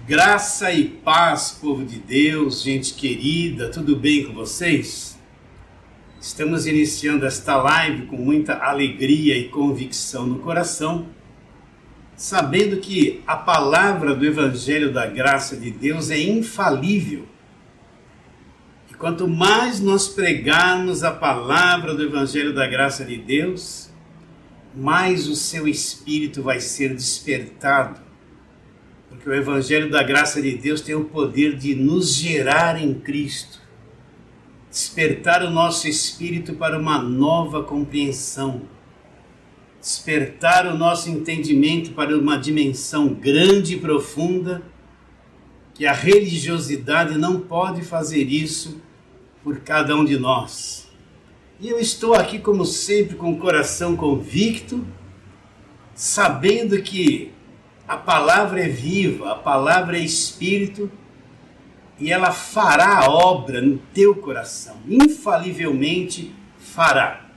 Graça e paz, povo de Deus, gente querida, tudo bem com vocês? Estamos iniciando esta live com muita alegria e convicção no coração, sabendo que a palavra do Evangelho da Graça de Deus é infalível. E quanto mais nós pregarmos a palavra do Evangelho da Graça de Deus, mais o seu espírito vai ser despertado. Porque o Evangelho da Graça de Deus tem o poder de nos gerar em Cristo, despertar o nosso espírito para uma nova compreensão, despertar o nosso entendimento para uma dimensão grande e profunda, que a religiosidade não pode fazer isso por cada um de nós. E eu estou aqui, como sempre, com o coração convicto, sabendo que a palavra é viva, a palavra é espírito e ela fará a obra no teu coração, infalivelmente fará.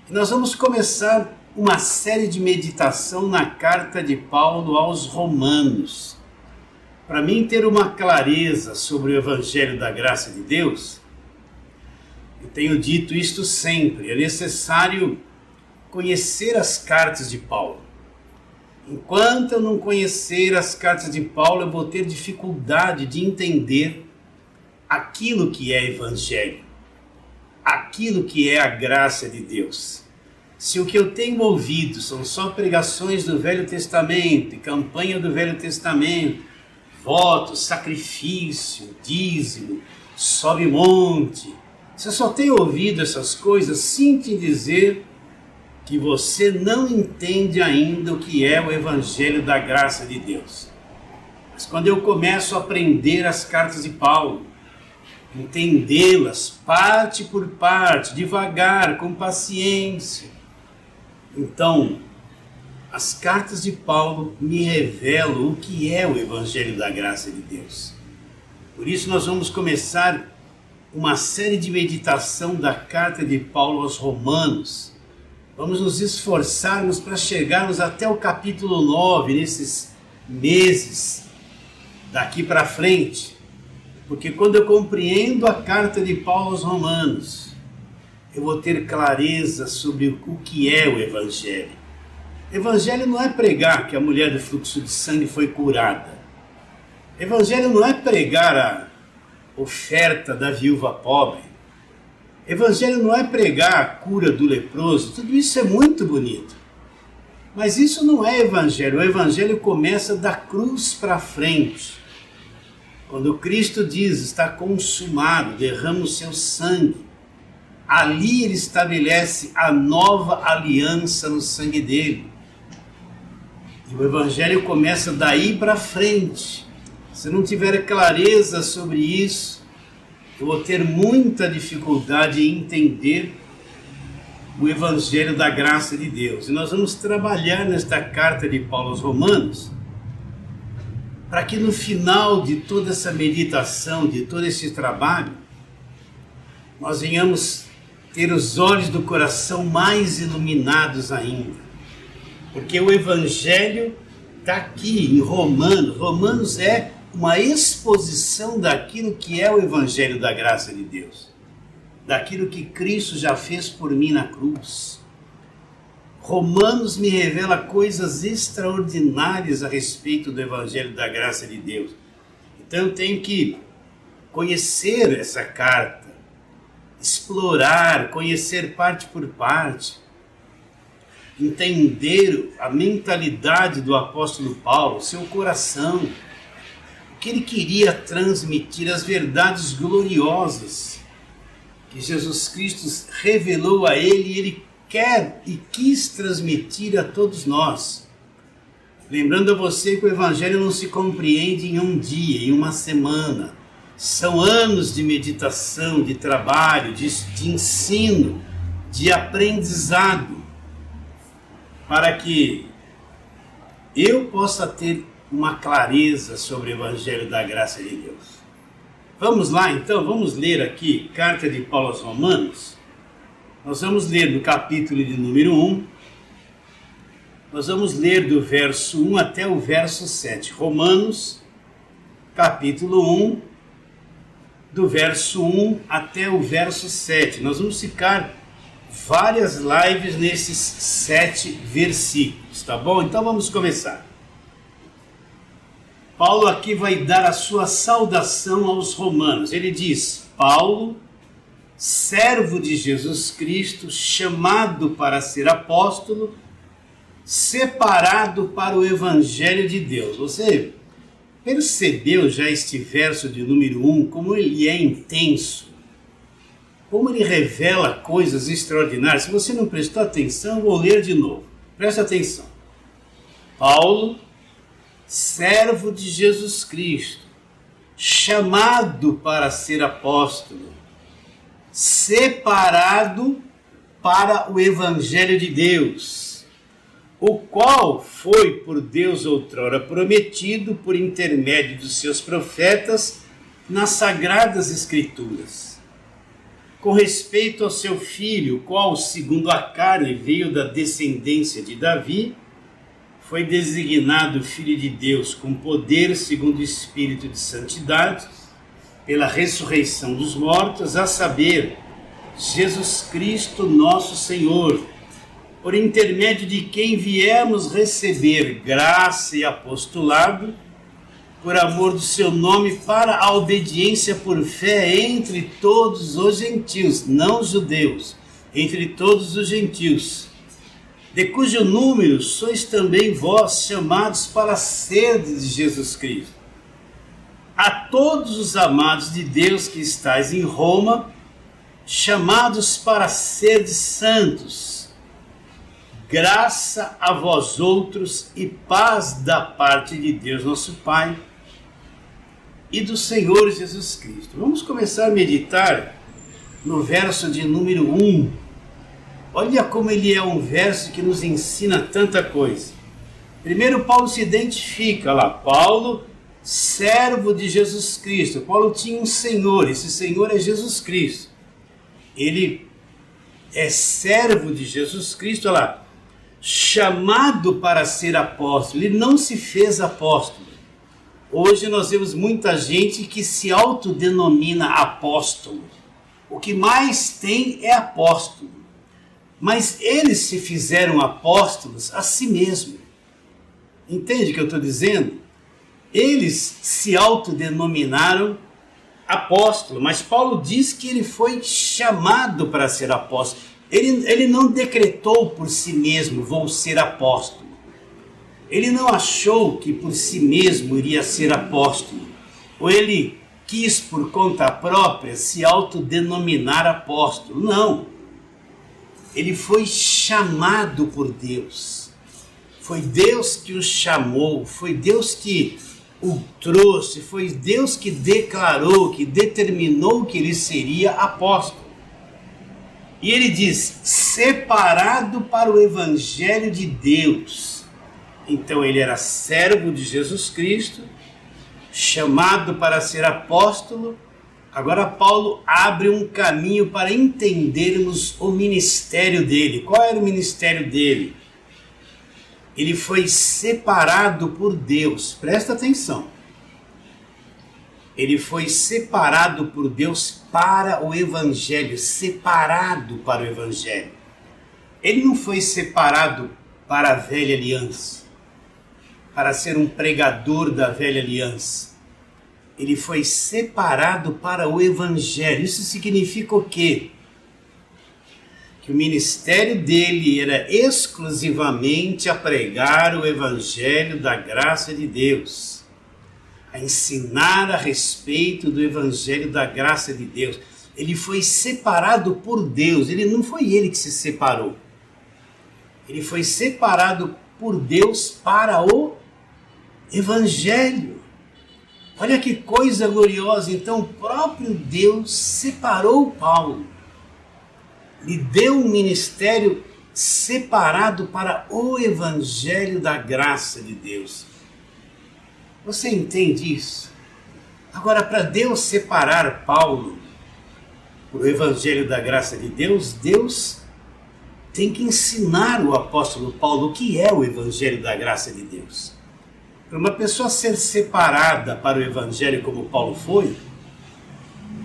E nós vamos começar uma série de meditação na carta de Paulo aos Romanos. Para mim ter uma clareza sobre o Evangelho da Graça de Deus, eu tenho dito isto sempre, é necessário conhecer as cartas de Paulo. Enquanto eu não conhecer as cartas de Paulo, eu vou ter dificuldade de entender aquilo que é Evangelho, aquilo que é a graça de Deus. Se o que eu tenho ouvido são só pregações do Velho Testamento, campanha do Velho Testamento, voto, sacrifício, dízimo, sobe monte, se eu só tenho ouvido essas coisas, sinto em dizer que você não entende ainda o que é o Evangelho da Graça de Deus. Mas quando eu começo a aprender as cartas de Paulo, entendê-las parte por parte, devagar, com paciência, então as cartas de Paulo me revelam o que é o Evangelho da Graça de Deus. Por isso nós vamos começar uma série de meditação da carta de Paulo aos Romanos. Vamos nos esforçarmos para chegarmos até o capítulo 9, nesses meses daqui para frente. Porque quando eu compreendo a carta de Paulo aos Romanos, eu vou ter clareza sobre o que é o Evangelho. Evangelho não é pregar que a mulher do fluxo de sangue foi curada. Evangelho não é pregar a oferta da viúva pobre. Evangelho não é pregar a cura do leproso, tudo isso é muito bonito. Mas isso não é Evangelho, o Evangelho começa da cruz para frente. Quando Cristo diz, está consumado, derrama o seu sangue, ali ele estabelece a nova aliança no sangue dele. E o Evangelho começa daí para frente. Se não tiver clareza sobre isso, eu vou ter muita dificuldade em entender o Evangelho da Graça de Deus. E nós vamos trabalhar nesta carta de Paulo aos Romanos, para que no final de toda essa meditação, de todo esse trabalho, nós venhamos ter os olhos do coração mais iluminados ainda. Porque o Evangelho está aqui em Romanos. Romanos é uma exposição daquilo que é o Evangelho da Graça de Deus, daquilo que Cristo já fez por mim na cruz. Romanos me revela coisas extraordinárias a respeito do Evangelho da Graça de Deus. Então eu tenho que conhecer essa carta, explorar, conhecer parte por parte, entender a mentalidade do apóstolo Paulo, seu coração, que ele queria transmitir, as verdades gloriosas que Jesus Cristo revelou a ele e ele quer e quis transmitir a todos nós. Lembrando a você que o Evangelho não se compreende em um dia, em uma semana. São anos de meditação, de trabalho, de ensino, de aprendizado, para que eu possa ter uma clareza sobre o Evangelho da Graça de Deus. Vamos lá então, vamos ler aqui, carta de Paulo aos Romanos. Nós vamos ler do capítulo de número 1, nós vamos ler do verso 1 até o verso 7. Romanos, capítulo 1, do verso 1 até o verso 7. Nós vamos ficar várias lives nesses 7 versículos, tá bom? Então vamos começar. Paulo aqui vai dar a sua saudação aos romanos. Ele diz: Paulo, servo de Jesus Cristo, chamado para ser apóstolo, separado para o Evangelho de Deus. Você percebeu já este verso de número 1, como ele é intenso? Como ele revela coisas extraordinárias? Se você não prestou atenção, eu vou ler de novo. Presta atenção. Paulo, servo de Jesus Cristo, chamado para ser apóstolo, separado para o Evangelho de Deus, o qual foi por Deus outrora prometido por intermédio dos seus profetas nas Sagradas Escrituras, com respeito ao seu filho, o qual, segundo a carne, veio da descendência de Davi, foi designado Filho de Deus com poder segundo o Espírito de Santidade, pela ressurreição dos mortos, a saber, Jesus Cristo nosso Senhor, por intermédio de quem viemos receber graça e apostolado, por amor do seu nome, para a obediência por fé entre todos os gentios, não judeus, entre todos os gentios, de cujo número sois também vós chamados para serdes de Jesus Cristo. A todos os amados de Deus que estáis em Roma, chamados para serdes santos, graça a vós outros e paz da parte de Deus nosso Pai e do Senhor Jesus Cristo. Vamos começar a meditar no verso de número 1. Olha como ele é um verso que nos ensina tanta coisa. Primeiro, Paulo se identifica lá. Paulo, servo de Jesus Cristo. Paulo tinha um Senhor, esse Senhor é Jesus Cristo. Ele é servo de Jesus Cristo, olha lá, chamado para ser apóstolo. Ele não se fez apóstolo. Hoje nós vemos muita gente que se autodenomina apóstolo. O que mais tem é apóstolo. Mas eles se fizeram apóstolos a si mesmo. Entende o que eu estou dizendo? Eles se autodenominaram apóstolo, mas Paulo diz que ele foi chamado para ser apóstolo. Ele não decretou por si mesmo, vou ser apóstolo. Ele não achou que por si mesmo iria ser apóstolo. Ou ele quis por conta própria se autodenominar apóstolo. Não. Ele foi chamado por Deus. Foi Deus que o chamou, foi Deus que o trouxe, foi Deus que declarou, que determinou que ele seria apóstolo. E ele diz, separado para o Evangelho de Deus. Então ele era servo de Jesus Cristo, chamado para ser apóstolo. Agora Paulo abre um caminho para entendermos o ministério dele. Qual era o ministério dele? Ele foi separado por Deus. Presta atenção. Ele foi separado por Deus para o Evangelho. Separado para o Evangelho. Ele não foi separado para a velha aliança, para ser um pregador da velha aliança. Ele foi separado para o Evangelho. Isso significa o quê? Que o ministério dele era exclusivamente a pregar o Evangelho da graça de Deus, a ensinar a respeito do Evangelho da graça de Deus. Ele foi separado por Deus, não foi ele que se separou. Ele foi separado por Deus para o Evangelho. Olha que coisa gloriosa. Então o próprio Deus separou Paulo. Lhe deu um ministério separado para o Evangelho da graça de Deus. Você entende isso? Agora, para Deus separar Paulo para o Evangelho da graça de Deus, Deus tem que ensinar o apóstolo Paulo o que é o Evangelho da graça de Deus. Para uma pessoa ser separada para o Evangelho como Paulo foi,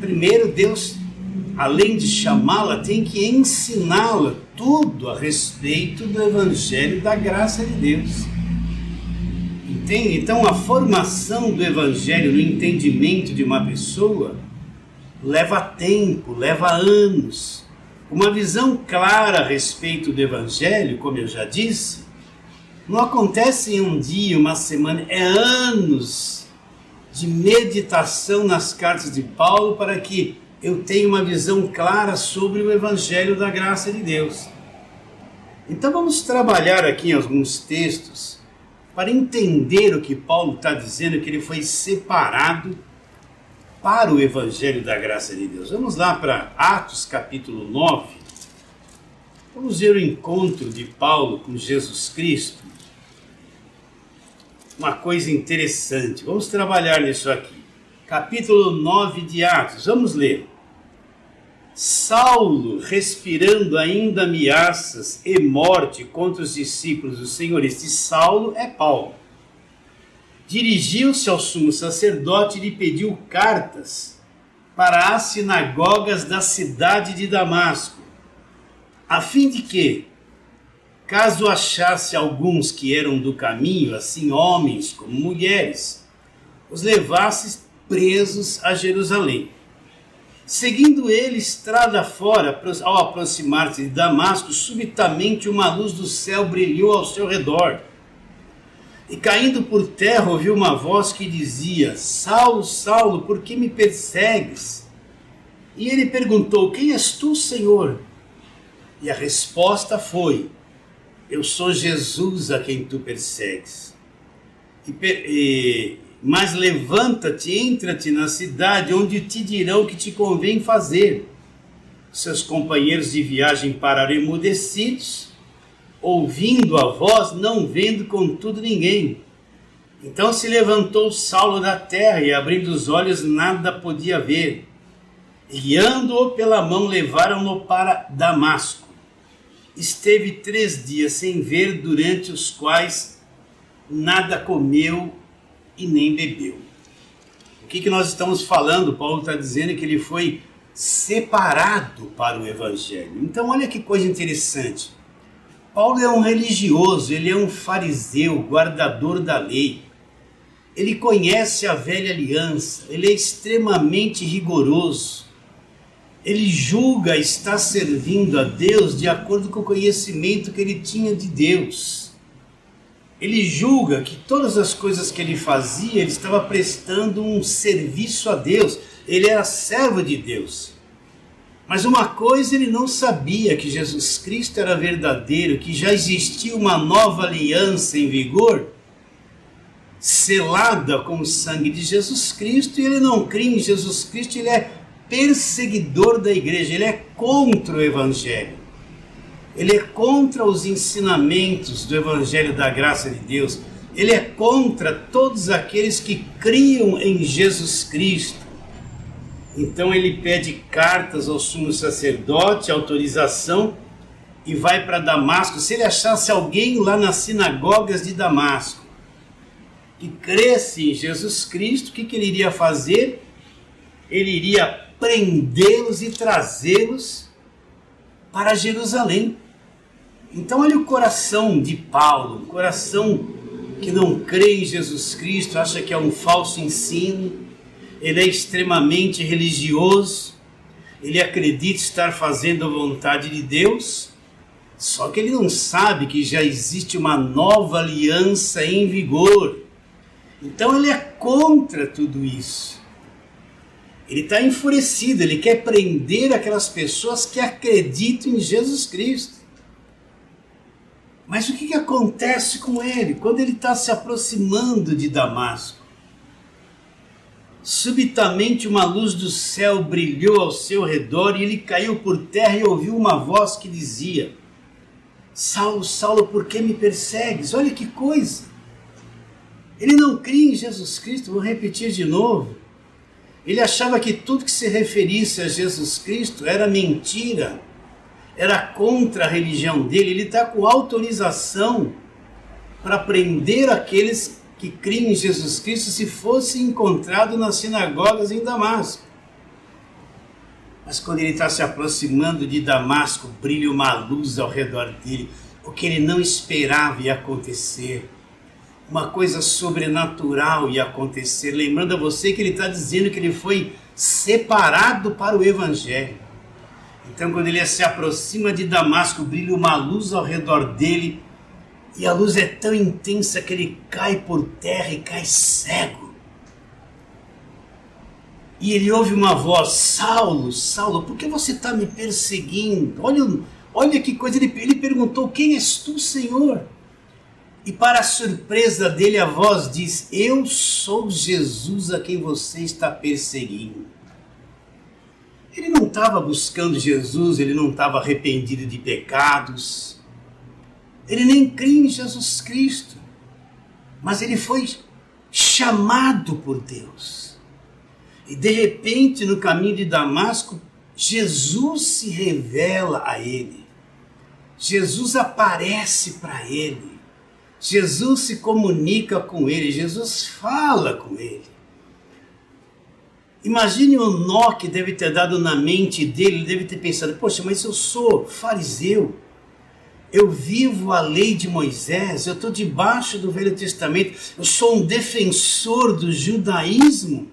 primeiro Deus, além de chamá-la, tem que ensiná-la tudo a respeito do Evangelho da graça de Deus. Entende? Então a formação do Evangelho no entendimento de uma pessoa leva tempo, leva anos. Uma visão clara a respeito do Evangelho, como eu já disse, não acontece em um dia, uma semana, é anos de meditação nas cartas de Paulo para que eu tenha uma visão clara sobre o Evangelho da graça de Deus. Então vamos trabalhar aqui em alguns textos para entender o que Paulo está dizendo, que ele foi separado para o Evangelho da graça de Deus. Vamos lá para Atos capítulo 9. Vamos ver o encontro de Paulo com Jesus Cristo. Uma coisa interessante. Vamos trabalhar nisso aqui. Capítulo 9 de Atos. Vamos ler. Saulo, respirando ainda ameaças e morte contra os discípulos do Senhor. Este Saulo é Paulo. Dirigiu-se ao sumo sacerdote e lhe pediu cartas para as sinagogas da cidade de Damasco, a fim de que, caso achasse alguns que eram do caminho, assim homens como mulheres, os levasse presos a Jerusalém. Seguindo ele estrada fora, ao aproximar-se de Damasco, subitamente uma luz do céu brilhou ao seu redor. E caindo por terra ouviu uma voz que dizia: Saulo, Saulo, por que me persegues? E ele perguntou: quem és tu, Senhor? E a resposta foi: eu sou Jesus a quem tu persegues. Mas levanta-te, entra-te na cidade, onde te dirão o que te convém fazer. Seus companheiros de viagem pararam emudecidos, ouvindo a voz, não vendo contudo ninguém. Então se levantou Saulo da terra, e abrindo os olhos nada podia ver. E guiando-o pela mão, levaram-no para Damasco. Esteve 3 dias sem ver, durante os quais nada comeu e nem bebeu. O que nós estamos falando? Paulo está dizendo que ele foi separado para o Evangelho. Então olha que coisa interessante. Paulo é um religioso, ele é um fariseu, guardador da lei. Ele conhece a velha aliança, ele é extremamente rigoroso. Ele julga estar servindo a Deus de acordo com o conhecimento que ele tinha de Deus. Ele julga que todas as coisas que ele fazia, ele estava prestando um serviço a Deus. Ele era servo de Deus. Mas uma coisa ele não sabia, que Jesus Cristo era verdadeiro, que já existia uma nova aliança em vigor, selada com o sangue de Jesus Cristo, e ele não crê em Jesus Cristo, ele é perseguidor da igreja, ele é contra o Evangelho. Ele é contra os ensinamentos do Evangelho da graça de Deus. Ele é contra todos aqueles que criam em Jesus Cristo. Então ele pede cartas ao sumo sacerdote, autorização, e vai para Damasco. Se ele achasse alguém lá nas sinagogas de Damasco que cresce em Jesus Cristo, o que ele iria fazer? Ele iria prendê-los e trazê-los para Jerusalém. Então olha o coração de Paulo, um coração que não crê em Jesus Cristo, acha que é um falso ensino. Ele é extremamente religioso, ele acredita estar fazendo a vontade de Deus, só que ele não sabe que já existe uma nova aliança em vigor. Então ele é contra tudo isso. Ele está enfurecido, ele quer prender aquelas pessoas que acreditam em Jesus Cristo. Mas o que acontece com ele quando ele está se aproximando de Damasco? Subitamente uma luz do céu brilhou ao seu redor, e ele caiu por terra e ouviu uma voz que dizia: Saulo, Saulo, por que me persegues? Olha que coisa! Ele não cria em Jesus Cristo, vou repetir de novo. Ele achava que tudo que se referisse a Jesus Cristo era mentira, era contra a religião dele. Ele está com autorização para prender aqueles que cria em Jesus Cristo se fosse encontrado nas sinagogas em Damasco. Mas quando ele está se aproximando de Damasco, brilha uma luz ao redor dele, o que ele não esperava ia acontecer. Uma coisa sobrenatural ia acontecer. Lembrando a você que ele está dizendo que ele foi separado para o Evangelho. Então, quando ele se aproxima de Damasco, brilha uma luz ao redor dele, e a luz é tão intensa que ele cai por terra e cai cego. E ele ouve uma voz: Saulo, Saulo, por que você está me perseguindo? Olha que coisa, ele perguntou: quem és tu, Senhor? E para a surpresa dele, a voz diz: eu sou Jesus a quem você está perseguindo. Ele não estava buscando Jesus, ele não estava arrependido de pecados, ele nem cria em Jesus Cristo, mas ele foi chamado por Deus. E de repente, no caminho de Damasco, Jesus se revela a ele. Jesus aparece para ele. Jesus se comunica com ele. Jesus fala com ele. Imagine o nó que deve ter dado na mente dele. Ele deve ter pensado: poxa, mas eu sou fariseu. Eu vivo a lei de Moisés. Eu estou debaixo do Velho Testamento. Eu sou um defensor do judaísmo.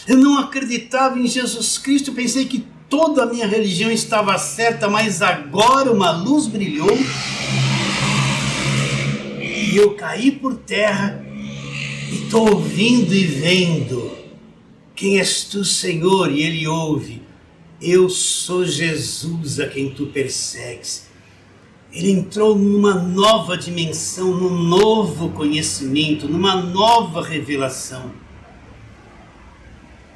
Eu não acreditava em Jesus Cristo. Pensei que toda a minha religião estava certa. Mas agora uma luz brilhou. E eu caí por terra. E estou ouvindo e vendo. Quem és tu, Senhor? E ele ouve: eu sou Jesus a quem tu persegues. Ele entrou numa nova dimensão, num novo conhecimento, numa nova revelação.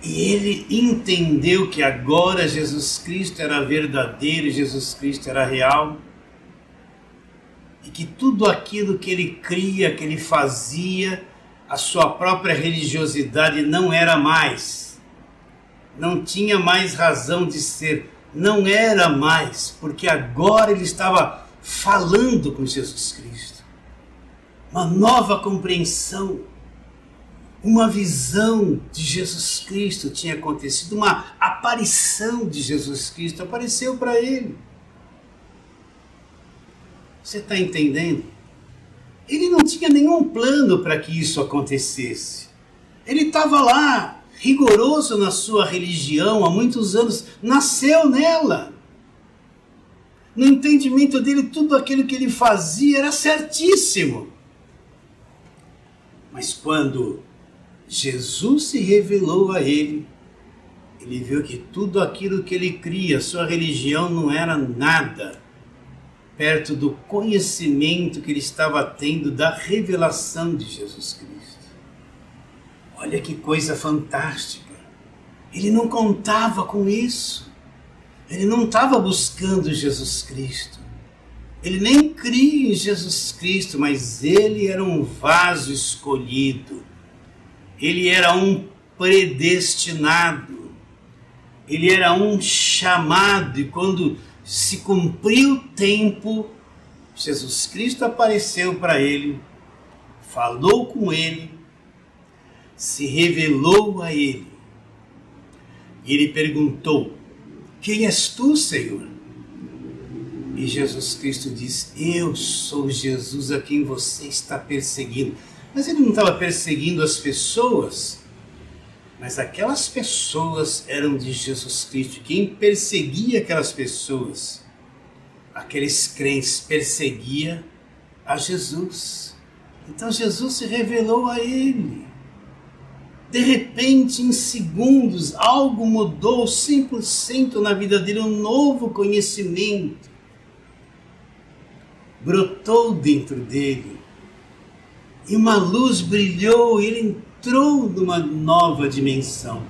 E ele entendeu que agora Jesus Cristo era verdadeiro, Jesus Cristo era real. E que tudo aquilo que ele cria, que ele fazia, a sua própria religiosidade não era mais. Não tinha mais razão de ser. Não era mais, porque agora ele estava falando com Jesus Cristo. Uma nova compreensão, uma visão de Jesus Cristo tinha acontecido, uma aparição de Jesus Cristo apareceu para ele. Você está entendendo? Ele não tinha nenhum plano para que isso acontecesse. Ele estava lá, rigoroso na sua religião há muitos anos, nasceu nela. No entendimento dele, tudo aquilo que ele fazia era certíssimo. Mas quando Jesus se revelou a ele, ele viu que tudo aquilo que ele cria, sua religião não era nada perto do conhecimento que ele estava tendo da revelação de Jesus Cristo. Olha que coisa fantástica. Ele não contava com isso. Ele não estava buscando Jesus Cristo. Ele nem cria em Jesus Cristo, mas ele era um vaso escolhido. Ele era um predestinado. Ele era um chamado. E quando se cumpriu o tempo, Jesus Cristo apareceu para ele, falou com ele, se revelou a ele. E ele perguntou: quem és tu, Senhor? E Jesus Cristo disse: eu sou Jesus a quem você está perseguindo. Mas ele não estava perseguindo as pessoas, mas aquelas pessoas eram de Jesus Cristo. Quem perseguia aquelas pessoas, aqueles crentes, perseguia a Jesus. Então Jesus se revelou a ele. De repente, em segundos, algo mudou 100% na vida dele, um novo conhecimento brotou dentro dele. E uma luz brilhou, e ele entrou numa nova dimensão.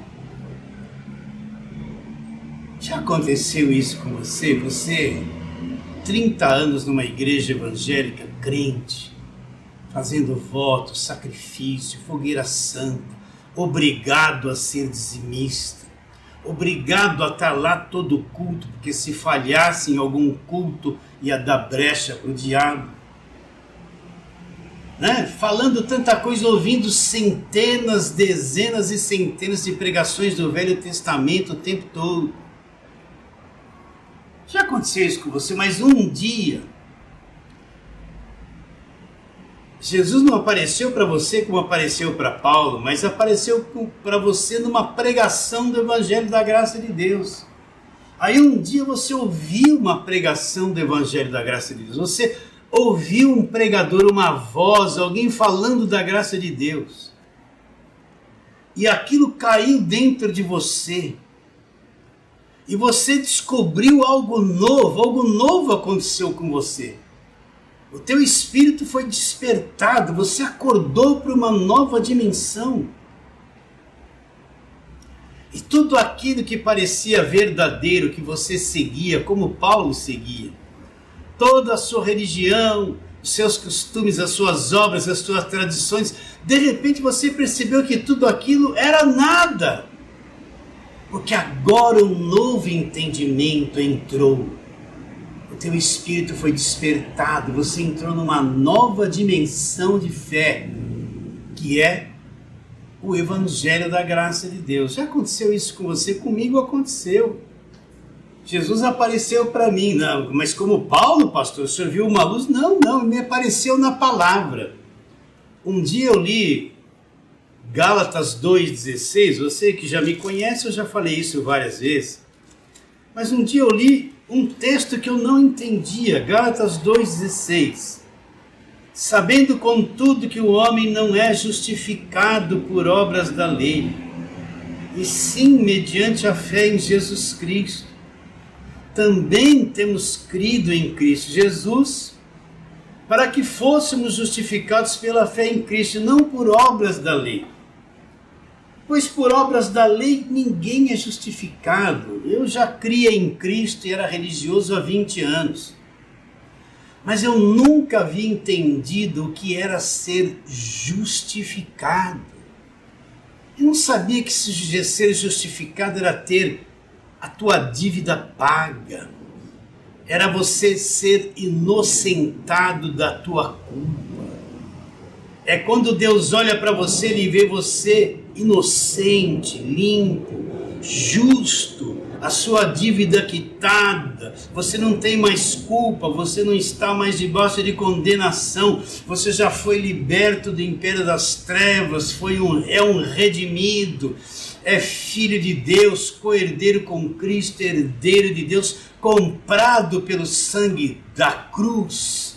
Já aconteceu isso com você? Você, 30 anos numa igreja evangélica, crente, fazendo voto, sacrifício, fogueira santa, obrigado a ser dizimista, obrigado a estar lá todo culto, porque se falhasse em algum culto ia dar brecha para o diabo. né? Falando tanta coisa, ouvindo centenas, dezenas e centenas de pregações do Velho Testamento o tempo todo. Já aconteceu isso com você, mas um dia Jesus não apareceu para você como apareceu para Paulo, mas apareceu para você numa pregação do Evangelho da Graça de Deus. Aí um dia você ouviu uma pregação do Evangelho da Graça de Deus, você ouviu um pregador, uma voz, alguém falando da graça de Deus. E aquilo caiu dentro de você. E você descobriu algo novo aconteceu com você. O teu espírito foi despertado, você acordou para uma nova dimensão. E tudo aquilo que parecia verdadeiro, que você seguia, como Paulo seguia, toda a sua religião, os seus costumes, as suas obras, as suas tradições, de repente você percebeu que tudo aquilo era nada. Porque agora um novo entendimento entrou. O teu espírito foi despertado, você entrou numa nova dimensão de fé, que é o Evangelho da Graça de Deus. Já aconteceu isso com você? Comigo aconteceu. Jesus apareceu para mim, não, mas como Paulo, pastor, o senhor viu uma luz? Não, me apareceu na palavra. Um dia eu li Gálatas 2,16, você que já me conhece, eu já falei isso várias vezes, mas um dia eu li um texto que eu não entendia, Gálatas 2,16, sabendo contudo que o homem não é justificado por obras da lei, e sim mediante a fé em Jesus Cristo. Também temos crido em Cristo Jesus, para que fôssemos justificados pela fé em Cristo, não por obras da lei. Pois por obras da lei ninguém é justificado. Eu já cria em Cristo e era religioso há 20 anos. Mas eu nunca havia entendido o que era ser justificado. Eu não sabia que ser justificado era ter a tua dívida paga. Era você ser inocentado da tua culpa. É quando Deus olha para você, Ele vê você inocente, limpo, justo, a sua dívida quitada, você não tem mais culpa, você não está mais debaixo de condenação, você já foi liberto do império das trevas, é um redimido, é filho de Deus, co-herdeiro com Cristo, herdeiro de Deus, comprado pelo sangue da cruz.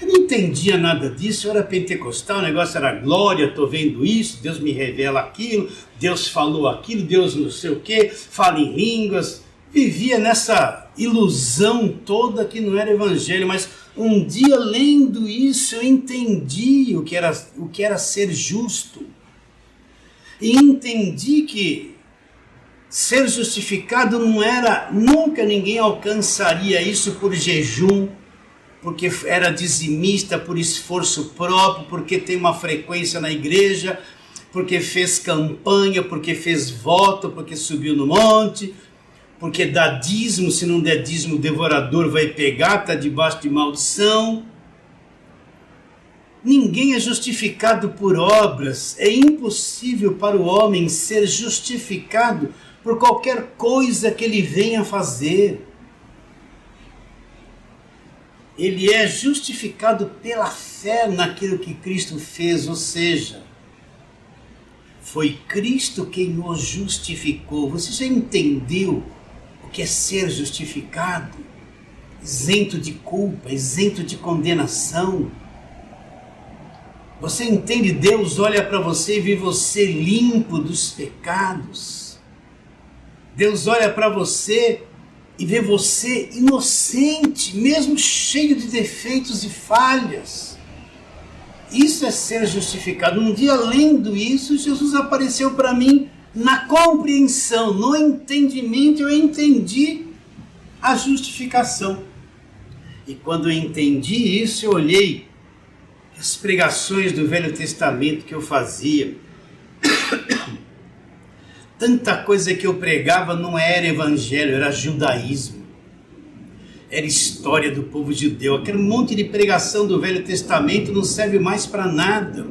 Eu não entendia nada disso, eu era pentecostal, o negócio era glória, estou vendo isso, Deus me revela aquilo, Deus falou aquilo, Deus não sei o que, fala em línguas. Vivia nessa ilusão toda que não era evangelho, mas um dia lendo isso eu entendi o que era ser justo. E entendi que ser justificado não era, nunca ninguém alcançaria isso por jejum, porque era dizimista, por esforço próprio, porque tem uma frequência na igreja, porque fez campanha, porque fez voto, porque subiu no monte, porque dá dízimo, se não der dízimo o devorador vai pegar, está debaixo de maldição. Ninguém é justificado por obras, é impossível para o homem ser justificado por qualquer coisa que ele venha fazer. Ele é justificado pela fé naquilo que Cristo fez, ou seja, foi Cristo quem o justificou. Você já entendeu o que é ser justificado? Isento de culpa, isento de condenação. Você entende? Deus olha para você e vê você limpo dos pecados. Deus olha para você e vê você inocente, mesmo cheio de defeitos e falhas. Isso é ser justificado. Um dia, lendo isso, Jesus apareceu para mim na compreensão, no entendimento. Eu entendi a justificação. E quando eu entendi isso, eu olhei as pregações do Velho Testamento que eu fazia. Tanta coisa que eu pregava não era evangelho, era judaísmo. era história do povo judeu. Aquele monte de pregação do Velho Testamento não serve mais para nada.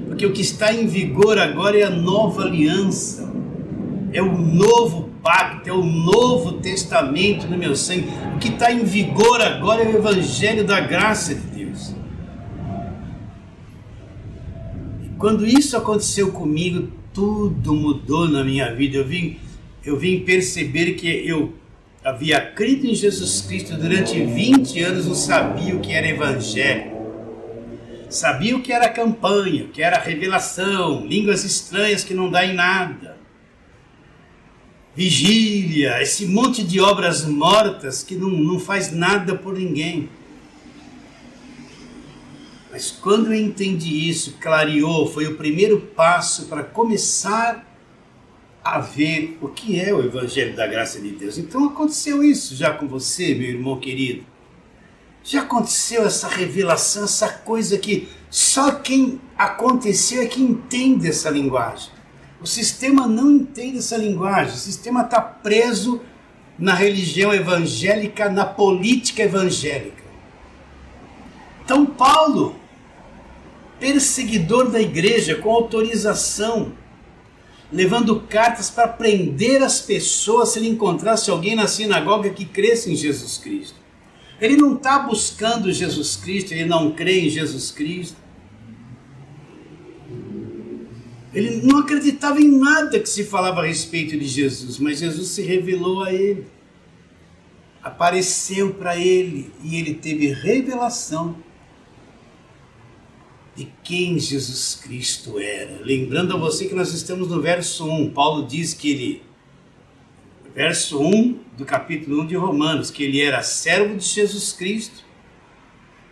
Porque o que está em vigor agora é a nova aliança. É o novo pacto, é o novo testamento no meu sangue. O que está em vigor agora é o evangelho da graça de Deus. E quando isso aconteceu comigo, tudo mudou na minha vida. Eu vim perceber que eu havia crido em Jesus Cristo durante 20 anos, não sabia o que era evangelho. Sabia o que era campanha, o que era revelação, línguas estranhas que não dá em nada. Vigília, esse monte de obras mortas que não faz nada por ninguém. Mas quando eu entendi isso, clareou, foi o primeiro passo para começar a ver o que é o Evangelho da Graça de Deus. Então aconteceu isso já com você, meu irmão querido. Já aconteceu essa revelação, essa coisa que só quem aconteceu é que entende essa linguagem. O sistema não entende essa linguagem, o sistema está preso na religião evangélica, na política evangélica. Então Paulo, perseguidor da igreja, com autorização, levando cartas para prender as pessoas se ele encontrasse alguém na sinagoga que cresce em Jesus Cristo. Ele não está buscando Jesus Cristo, ele não crê em Jesus Cristo. Ele não acreditava em nada que se falava a respeito de Jesus, mas Jesus se revelou a ele. Apareceu para ele e ele teve revelação de quem Jesus Cristo era. Lembrando a você que nós estamos no verso 1, Paulo diz que ele, verso 1 do capítulo 1 de Romanos, que ele era servo de Jesus Cristo,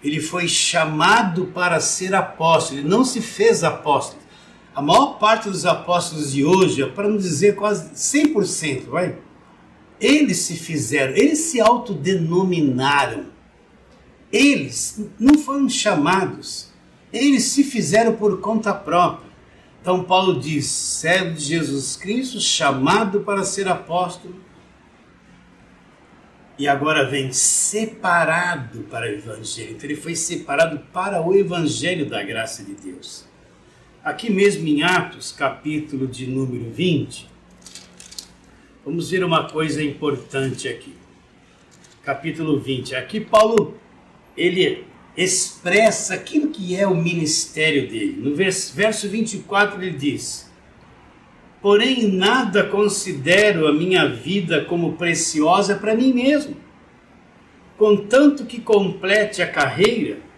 ele foi chamado para ser apóstolo, ele não se fez apóstolo. A maior parte dos apóstolos de hoje, para não dizer quase 100%, eles se fizeram, eles se autodenominaram, eles não foram chamados, eles se fizeram por conta própria. Então Paulo diz, servo de Jesus Cristo, chamado para ser apóstolo, e agora vem separado para o Evangelho. Então ele foi separado para o Evangelho da graça de Deus. Aqui mesmo em Atos, capítulo de número 20, vamos ver uma coisa importante aqui. Capítulo 20, aqui Paulo, ele expressa aquilo que é o ministério dele. No verso 24 ele diz, porém nada considero a minha vida como preciosa para mim mesmo, contanto que complete a carreira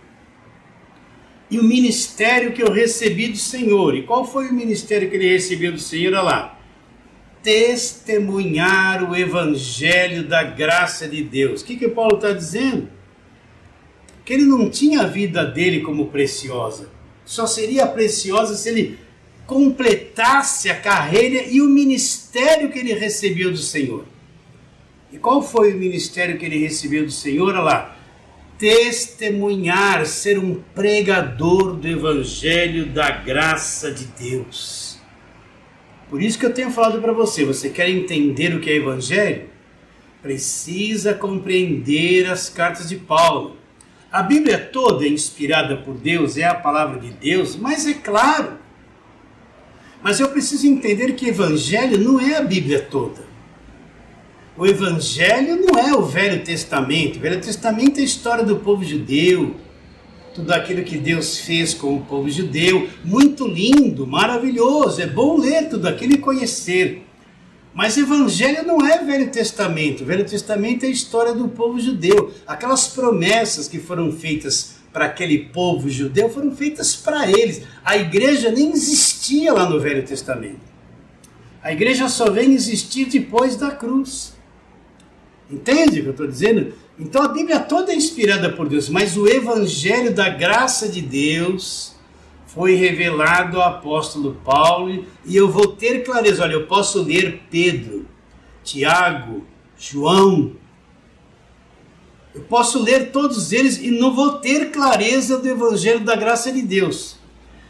e o ministério que eu recebi do Senhor. E qual foi o ministério que ele recebeu do Senhor? Olha lá. Testemunhar o Evangelho da graça de Deus. O que Paulo está dizendo? Que ele não tinha a vida dele como preciosa. Só seria preciosa se ele completasse a carreira e o ministério que ele recebeu do Senhor. E qual foi o ministério que ele recebeu do Senhor? Olha lá. Testemunhar, ser um pregador do Evangelho da graça de Deus. Por isso que eu tenho falado para você, você quer entender o que é Evangelho? Precisa compreender as cartas de Paulo. A Bíblia toda é inspirada por Deus, é a palavra de Deus, mas é claro. Mas eu preciso entender que Evangelho não é a Bíblia toda. O Evangelho não é o Velho Testamento. O Velho Testamento é a história do povo judeu. Tudo aquilo que Deus fez com o povo judeu. Muito lindo, maravilhoso. É bom ler tudo aquilo e conhecer. Mas o Evangelho não é Velho Testamento. O Velho Testamento é a história do povo judeu. Aquelas promessas que foram feitas para aquele povo judeu foram feitas para eles. A igreja nem existia lá no Velho Testamento. A igreja só vem existir depois da cruz. Entende o que eu estou dizendo? Então a Bíblia toda é inspirada por Deus, mas o Evangelho da graça de Deus foi revelado ao apóstolo Paulo, e eu vou ter clareza. Olha, eu posso ler Pedro, Tiago, João, eu posso ler todos eles e não vou ter clareza do Evangelho da graça de Deus.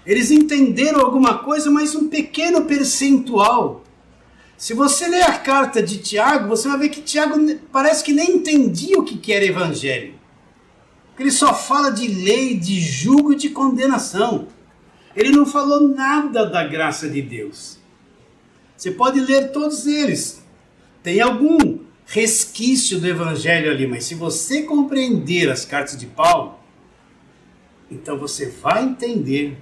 Eles entenderam alguma coisa, mas um pequeno percentual. Se você ler a carta de Tiago, você vai ver que Tiago parece que nem entendia o que era evangelho. Porque ele só fala de lei, de julgo e de condenação. Ele não falou nada da graça de Deus. Você pode ler todos eles. Tem algum resquício do evangelho ali, mas se você compreender as cartas de Paulo, então você vai entender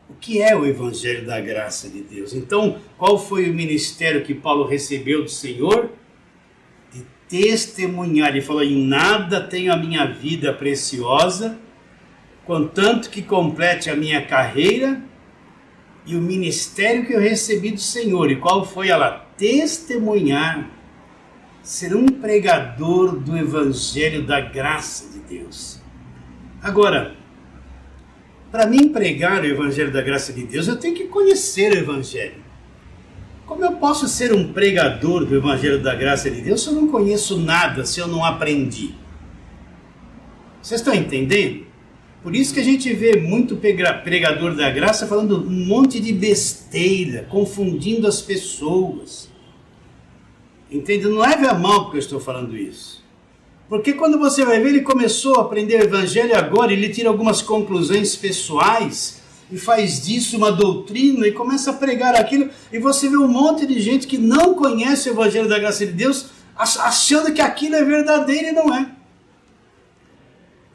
o que é o evangelho da graça de Deus. Então, qual foi o ministério que Paulo recebeu do Senhor? De testemunhar. Ele falou, em nada tenho a minha vida preciosa, contanto que complete a minha carreira e o ministério que eu recebi do Senhor. E qual foi ela? Testemunhar, ser um pregador do evangelho da graça de Deus. Agora, para mim pregar o evangelho da graça de Deus, eu tenho que conhecer o evangelho. Como eu posso ser um pregador do evangelho da graça de Deus se eu não conheço nada, se eu não aprendi? Vocês estão entendendo? Por isso que a gente vê muito pregador da graça falando um monte de besteira, confundindo as pessoas. Entende? Não leve a mal porque eu estou falando isso. Porque quando você vai ver, ele começou a aprender o evangelho agora, ele tira algumas conclusões pessoais e faz disso uma doutrina e começa a pregar aquilo. E você vê um monte de gente que não conhece o evangelho da graça de Deus, achando que aquilo é verdadeiro e não é.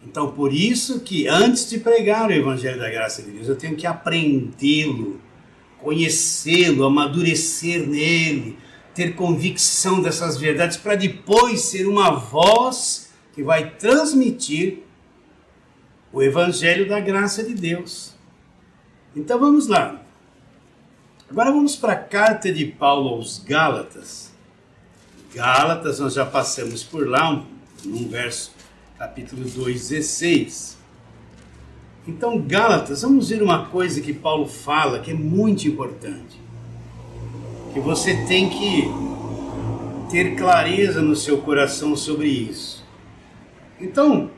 Então, por isso que antes de pregar o evangelho da graça de Deus, eu tenho que aprendê-lo, conhecê-lo, amadurecer nele, ter convicção dessas verdades, para depois ser uma voz que vai transmitir o evangelho da graça de Deus. Então vamos lá. Agora vamos para a carta de Paulo aos Gálatas. Gálatas, nós já passamos por lá, num verso, capítulo 2, 16. Então, Gálatas, vamos ver uma coisa que Paulo fala que é muito importante. Que você tem que ter clareza no seu coração sobre isso. Então,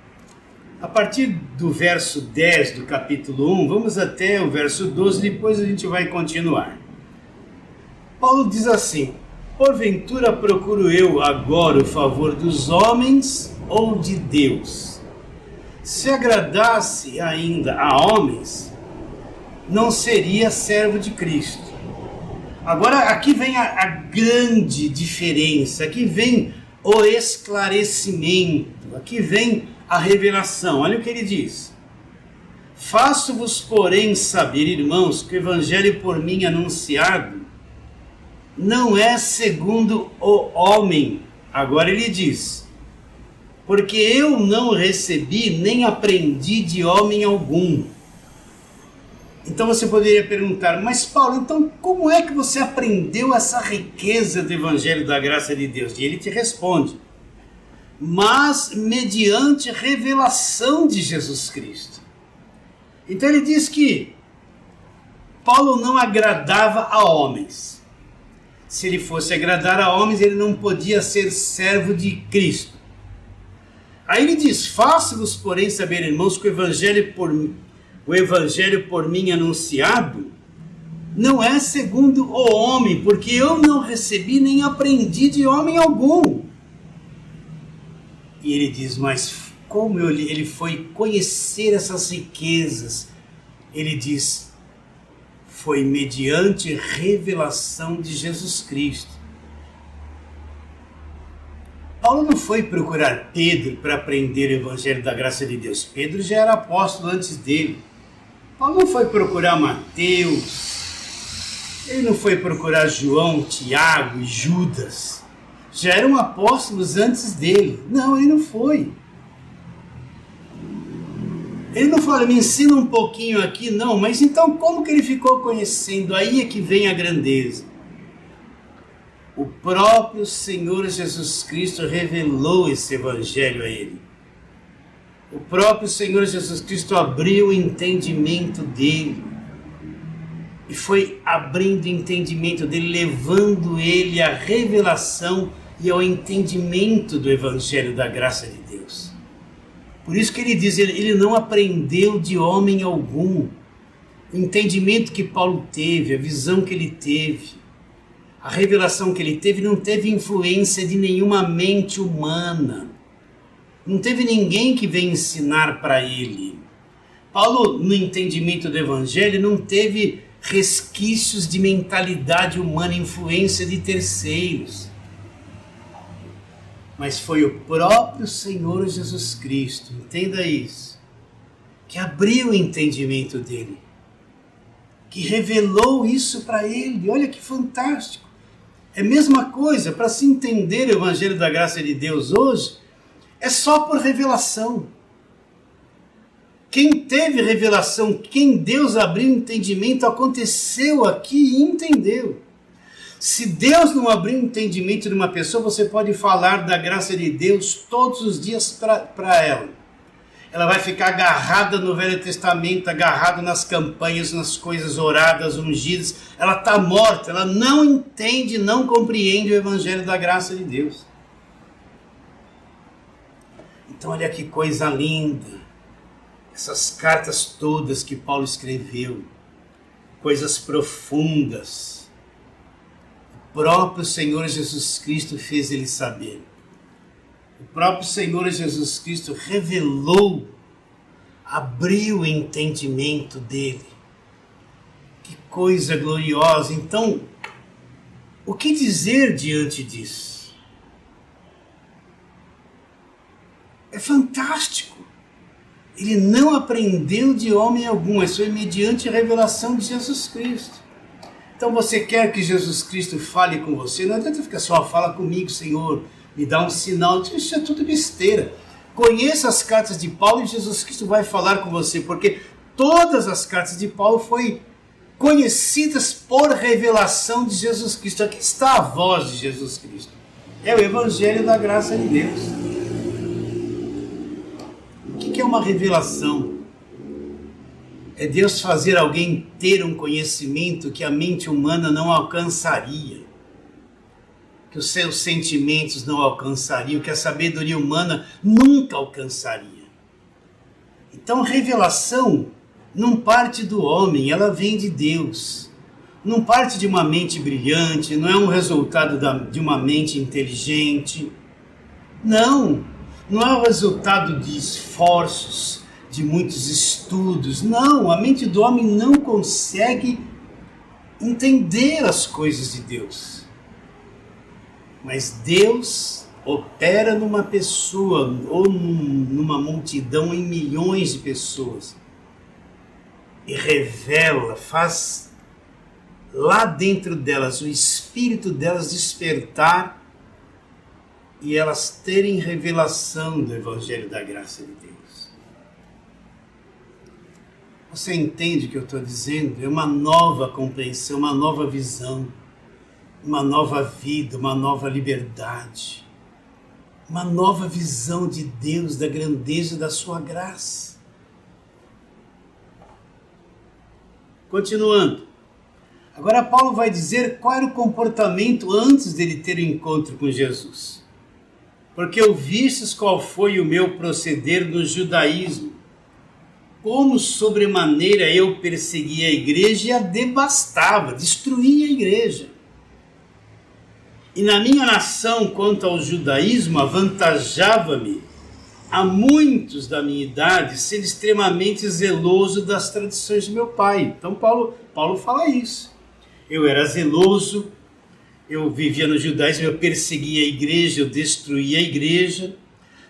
a partir do verso 10 do capítulo 1, vamos até o verso 12, depois a gente vai continuar. Paulo diz assim, porventura procuro eu agora o favor dos homens ou de Deus? Se agradasse ainda a homens, não seria servo de Cristo. Agora, aqui vem a grande diferença, aqui vem o esclarecimento, aqui vem a revelação. Olha o que ele diz. Faço-vos, porém, saber, irmãos, que o evangelho por mim anunciado não é segundo o homem. Agora ele diz, porque eu não recebi nem aprendi de homem algum. Então você poderia perguntar, mas Paulo, então como é que você aprendeu essa riqueza do evangelho da graça de Deus? E ele te responde, mas mediante revelação de Jesus Cristo. Então ele diz que Paulo não agradava a homens. Se ele fosse agradar a homens, ele não podia ser servo de Cristo. Aí ele diz, faço-vos, porém, saber, irmãos, que o evangelho por mim anunciado não é segundo o homem, porque eu não recebi nem aprendi de homem algum. E ele diz, mas como ele foi conhecer essas riquezas? Ele diz, foi mediante revelação de Jesus Cristo. Paulo não foi procurar Pedro para aprender o evangelho da graça de Deus. Pedro já era apóstolo antes dele. Paulo não foi procurar Mateus, ele não foi procurar João, Tiago e Judas, já eram apóstolos antes dele. Não, ele não foi. Ele não fala, me ensina um pouquinho aqui, não, mas então como que ele ficou conhecendo? Aí é que vem a grandeza. O próprio Senhor Jesus Cristo revelou esse evangelho a ele. O próprio Senhor Jesus Cristo abriu o entendimento dele. E foi abrindo o entendimento dele, levando ele à revelação e ao entendimento do evangelho da graça de Deus. Por isso que ele diz, ele não aprendeu de homem algum. O entendimento que Paulo teve, a visão que ele teve, a revelação que ele teve não teve influência de nenhuma mente humana. Não teve ninguém que veio ensinar para ele. Paulo, no entendimento do Evangelho, não teve resquícios de mentalidade humana, influência de terceiros. Mas foi o próprio Senhor Jesus Cristo, entenda isso, que abriu o entendimento dele, que revelou isso para ele. Olha que fantástico. É a mesma coisa, para se entender o Evangelho da Graça de Deus hoje, é só por revelação. Quem teve revelação, quem Deus abriu entendimento, aconteceu aqui e entendeu. Se Deus não abrir o entendimento de uma pessoa, você pode falar da graça de Deus todos os dias para ela. Ela vai ficar agarrada no Velho Testamento, agarrada nas campanhas, nas coisas oradas, ungidas. Ela está morta, ela não entende, não compreende o Evangelho da graça de Deus. Então olha que coisa linda. Essas cartas todas que Paulo escreveu, coisas profundas, o próprio Senhor Jesus Cristo fez ele saber. O próprio Senhor Jesus Cristo revelou, abriu o entendimento dele. Que coisa gloriosa! Então, o que dizer diante disso? É fantástico. Ele não aprendeu de homem algum, isso foi mediante a revelação de Jesus Cristo. Então você quer que Jesus Cristo fale com você? Não adianta ficar só, fala comigo, Senhor, me dá um sinal. Isso é tudo besteira. Conheça as cartas de Paulo e Jesus Cristo vai falar com você, porque todas as cartas de Paulo foram conhecidas por revelação de Jesus Cristo. Aqui está a voz de Jesus Cristo. É o Evangelho da Graça de Deus. O que é uma revelação? É Deus fazer alguém ter um conhecimento que a mente humana não alcançaria, que os seus sentimentos não alcançariam, que a sabedoria humana nunca alcançaria. Então, revelação não parte do homem, ela vem de Deus. Não parte de uma mente brilhante, não é um resultado de uma mente inteligente. Não é o resultado de esforços, de muitos estudos. Não, a mente do homem não consegue entender as coisas de Deus. Mas Deus opera numa pessoa ou numa multidão, em milhões de pessoas, e revela, faz lá dentro delas, o espírito delas despertar e elas terem revelação do Evangelho da Graça de Deus. Você entende o que eu estou dizendo? É uma nova compreensão, uma nova visão, uma nova vida, uma nova liberdade, uma nova visão de Deus, da grandeza da sua graça. Continuando. Agora Paulo vai dizer qual era o comportamento antes dele ter o encontro com Jesus. Porque ouvistes qual foi o meu proceder no judaísmo, como sobremaneira eu perseguia a igreja e a devastava, destruía a igreja. E na minha nação, quanto ao judaísmo, avantajava-me a muitos da minha idade ser extremamente zeloso das tradições do meu pai. Então Paulo fala isso. Eu era zeloso, eu vivia no judaísmo, eu perseguia a igreja, eu destruía a igreja.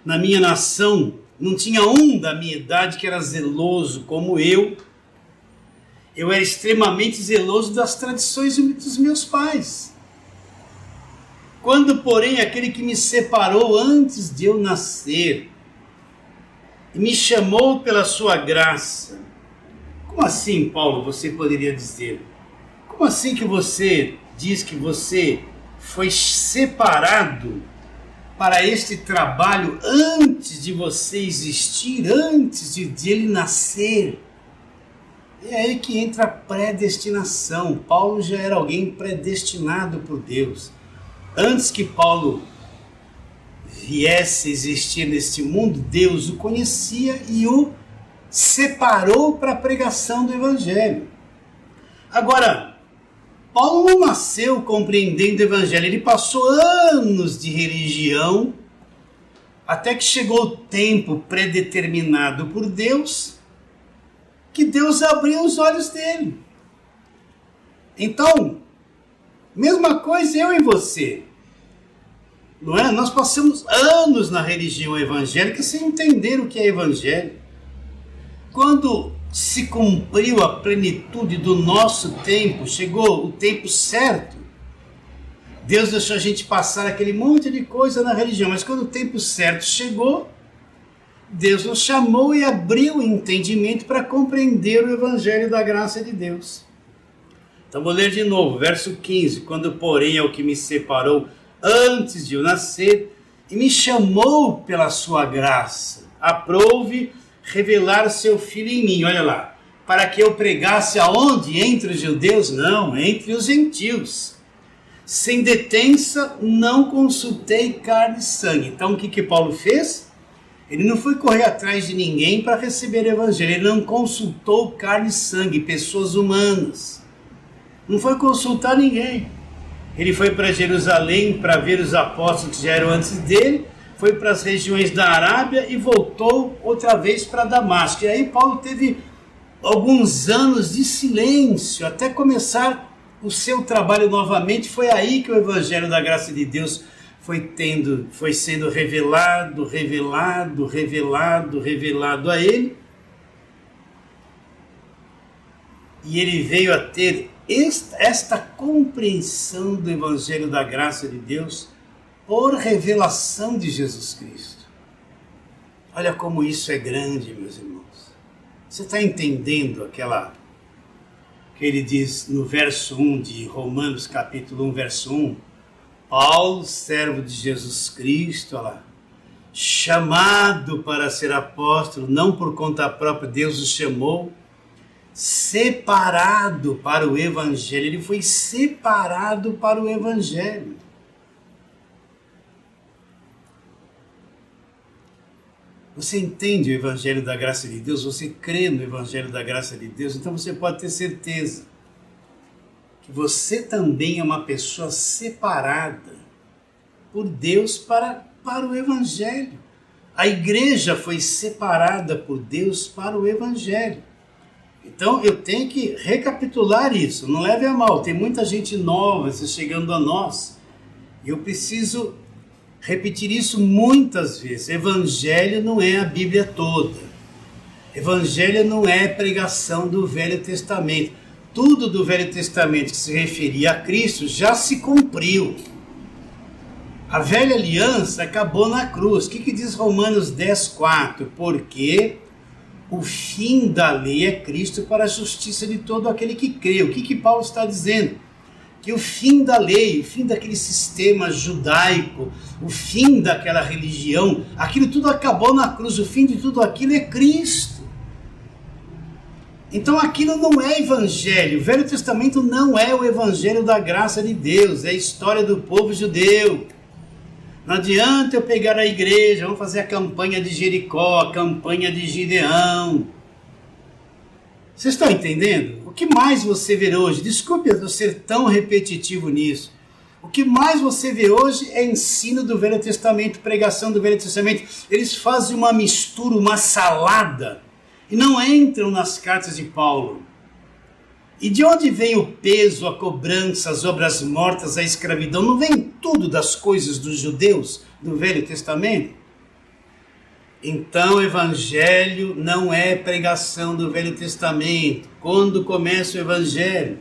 Na minha nação, não tinha um da minha idade que era zeloso como eu. Eu era extremamente zeloso das tradições dos meus pais. Quando, porém, aquele que me separou antes de eu nascer e me chamou pela sua graça. Como assim, Paulo, você poderia dizer? Como assim que você diz que você foi separado para este trabalho antes de você existir, antes de ele nascer? É aí que entra a predestinação. Paulo já era alguém predestinado por Deus. Antes que Paulo viesse a existir neste mundo, Deus o conhecia e o separou para a pregação do Evangelho. Agora, Paulo não nasceu compreendendo o evangelho, ele passou anos de religião, até que chegou o tempo predeterminado por Deus, que Deus abriu os olhos dele. Então, mesma coisa eu e você, não é? Nós passamos anos na religião evangélica sem entender o que é evangelho. Quando se cumpriu a plenitude do nosso tempo, chegou o tempo certo, Deus deixou a gente passar aquele monte de coisa na religião, mas quando o tempo certo chegou, Deus nos chamou e abriu o entendimento para compreender o evangelho da graça de Deus. Então vou ler de novo, verso 15. Quando porém é o que me separou antes de eu nascer e me chamou pela sua graça, aprouve revelar seu filho em mim, olha lá, para que eu pregasse aonde? Entre os judeus? Não, entre os gentios. Sem detença, não consultei carne e sangue. Então o que Paulo fez? Ele não foi correr atrás de ninguém para receber o evangelho, ele não consultou carne e sangue, pessoas humanas. Não foi consultar ninguém. Ele foi para Jerusalém para ver os apóstolos que já eram antes dele, foi para as regiões da Arábia e voltou outra vez para Damasco. E aí Paulo teve alguns anos de silêncio até começar o seu trabalho novamente. Foi aí que o evangelho da graça de Deus foi sendo revelado a ele. E ele veio a ter esta compreensão do evangelho da graça de Deus por revelação de Jesus Cristo. Olha como isso é grande, meus irmãos. Você está entendendo que ele diz no verso 1 de Romanos capítulo 1, verso 1, Paulo, servo de Jesus Cristo, olha lá, chamado para ser apóstolo, não por conta própria, Deus o chamou, separado para o evangelho. Ele foi separado para o evangelho. Você entende o evangelho da graça de Deus? Você crê no evangelho da graça de Deus? Então você pode ter certeza que você também é uma pessoa separada por Deus para o evangelho. A igreja foi separada por Deus para o evangelho. Então eu tenho que recapitular isso, não leve a mal, tem muita gente nova chegando a nós, e eu preciso repetir isso muitas vezes. Evangelho não é a Bíblia toda, evangelho não é pregação do Velho Testamento, tudo do Velho Testamento que se referia a Cristo já se cumpriu. A velha aliança acabou na cruz. O que diz Romanos 10:4? Porque o fim da lei é Cristo para a justiça de todo aquele que crê. O que Paulo está dizendo? Que o fim da lei, o fim daquele sistema judaico, o fim daquela religião, aquilo tudo acabou na cruz. O fim de tudo aquilo é Cristo. Então aquilo não é evangelho. O Velho Testamento não é o evangelho da graça de Deus, é a história do povo judeu. Não adianta eu pegar a igreja, vamos fazer a campanha de Jericó, a campanha de Gideão. Vocês estão entendendo? O que mais você vê hoje? Desculpe eu ser tão repetitivo nisso. O que mais você vê hoje é ensino do Velho Testamento, pregação do Velho Testamento. Eles fazem uma mistura, uma salada, e não entram nas cartas de Paulo. E de onde vem o peso, a cobrança, as obras mortas, a escravidão? Não vem tudo das coisas dos judeus do Velho Testamento? Então o evangelho não é pregação do Velho Testamento. Quando começa o evangelho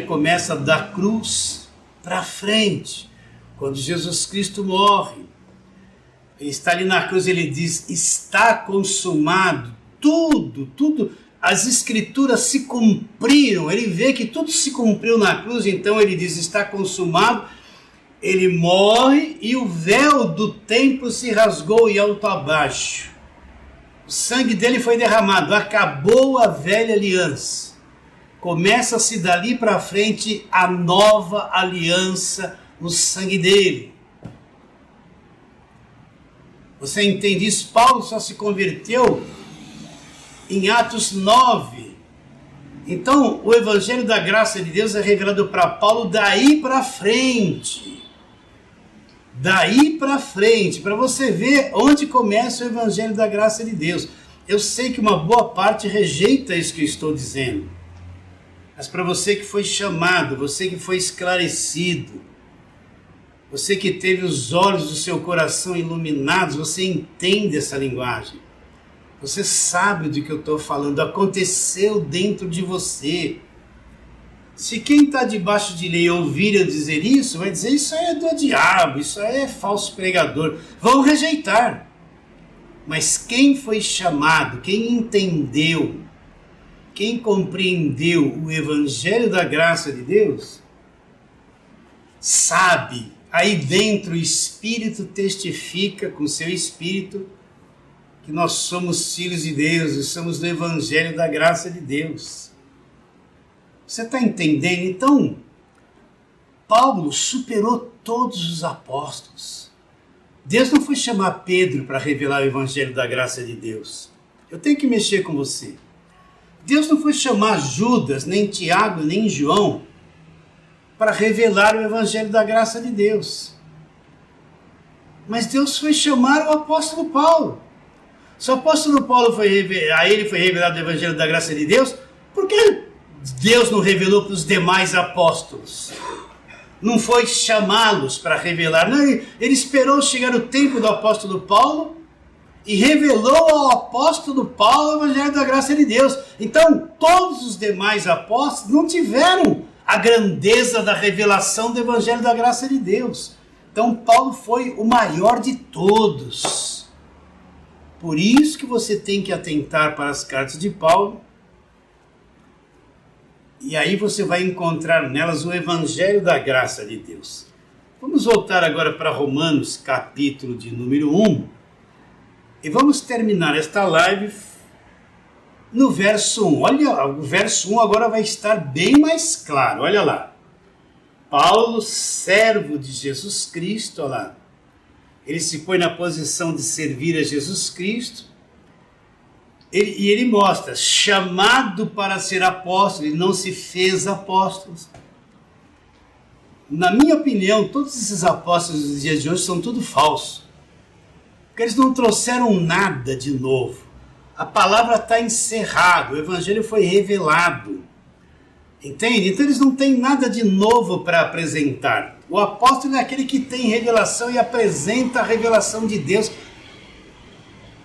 começa da cruz para frente. Quando Jesus Cristo morre, ele está ali na cruz, ele diz, está consumado, tudo. As escrituras se cumpriram, ele vê que tudo se cumpriu na cruz, então ele diz, está consumado, ele morre e o véu do templo se rasgou e alto abaixo. O sangue dele foi derramado, acabou a velha aliança. Começa-se dali para frente a nova aliança no sangue dele. Você entende isso? Paulo só se converteu em Atos 9, Então, o Evangelho da Graça de Deus é revelado para Paulo daí para frente. Daí para frente, para você ver onde começa o Evangelho da Graça de Deus. Eu sei que uma boa parte rejeita isso que eu estou dizendo. Mas para você que foi chamado, você que foi esclarecido, você que teve os olhos do seu coração iluminados, você entende essa linguagem. Você sabe do que eu estou falando, aconteceu dentro de você. Se quem está debaixo de lei ouvir eu dizer isso, vai dizer isso aí é do diabo, isso aí é falso pregador. Vão rejeitar. Mas quem foi chamado, quem entendeu, quem compreendeu o Evangelho da Graça de Deus, sabe, aí dentro o Espírito testifica com seu Espírito que nós somos filhos de Deus e somos do Evangelho da Graça de Deus. Você está entendendo? Então, Paulo superou todos os apóstolos. Deus não foi chamar Pedro para revelar o Evangelho da Graça de Deus. Eu tenho que mexer com você. Deus não foi chamar Judas, nem Tiago, nem João para revelar o Evangelho da Graça de Deus. Mas Deus foi chamar o apóstolo Paulo. Se o apóstolo Paulo a ele foi revelado o Evangelho da Graça de Deus, por que Deus não revelou para os demais apóstolos? Não foi chamá-los para revelar. Não, ele esperou chegar o tempo do apóstolo Paulo e revelou ao apóstolo Paulo o Evangelho da Graça de Deus. Então, todos os demais apóstolos não tiveram a grandeza da revelação do Evangelho da Graça de Deus. Então, Paulo foi o maior de todos. Por isso que você tem que atentar para as cartas de Paulo, e aí você vai encontrar nelas o Evangelho da Graça de Deus. Vamos voltar agora para Romanos, capítulo de número 1, e vamos terminar esta live no verso 1. Olha, o verso 1 agora vai estar bem mais claro, olha lá. Paulo, servo de Jesus Cristo, olha lá. Ele se põe na posição de servir a Jesus Cristo. E ele mostra, chamado para ser apóstolo, ele não se fez apóstolo. Na minha opinião, todos esses apóstolos dos dias de hoje são tudo falso. Porque eles não trouxeram nada de novo. A palavra está encerrada, o evangelho foi revelado. Entende? Então eles não têm nada de novo para apresentar. O apóstolo é aquele que tem revelação e apresenta a revelação de Deus.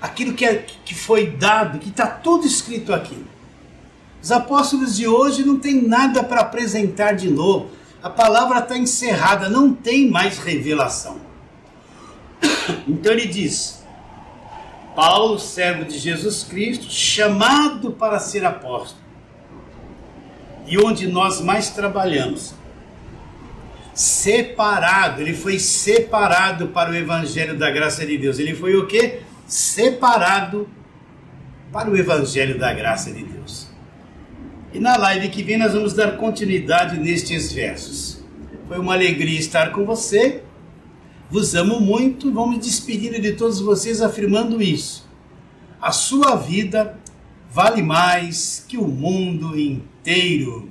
Aquilo que foi dado, que está tudo escrito aqui. Os apóstolos de hoje não têm nada para apresentar de novo. A palavra está encerrada, não tem mais revelação. Então ele diz, Paulo, servo de Jesus Cristo, chamado para ser apóstolo. E onde nós mais trabalhamos. Separado, ele foi separado para o Evangelho da Graça de Deus. Ele foi o quê? Separado para o Evangelho da Graça de Deus. E na live que vem nós vamos dar continuidade nestes versos. Foi uma alegria estar com você. Vos amo muito. Vou me despedir de todos vocês afirmando isso. A sua vida vale mais que o mundo inteiro.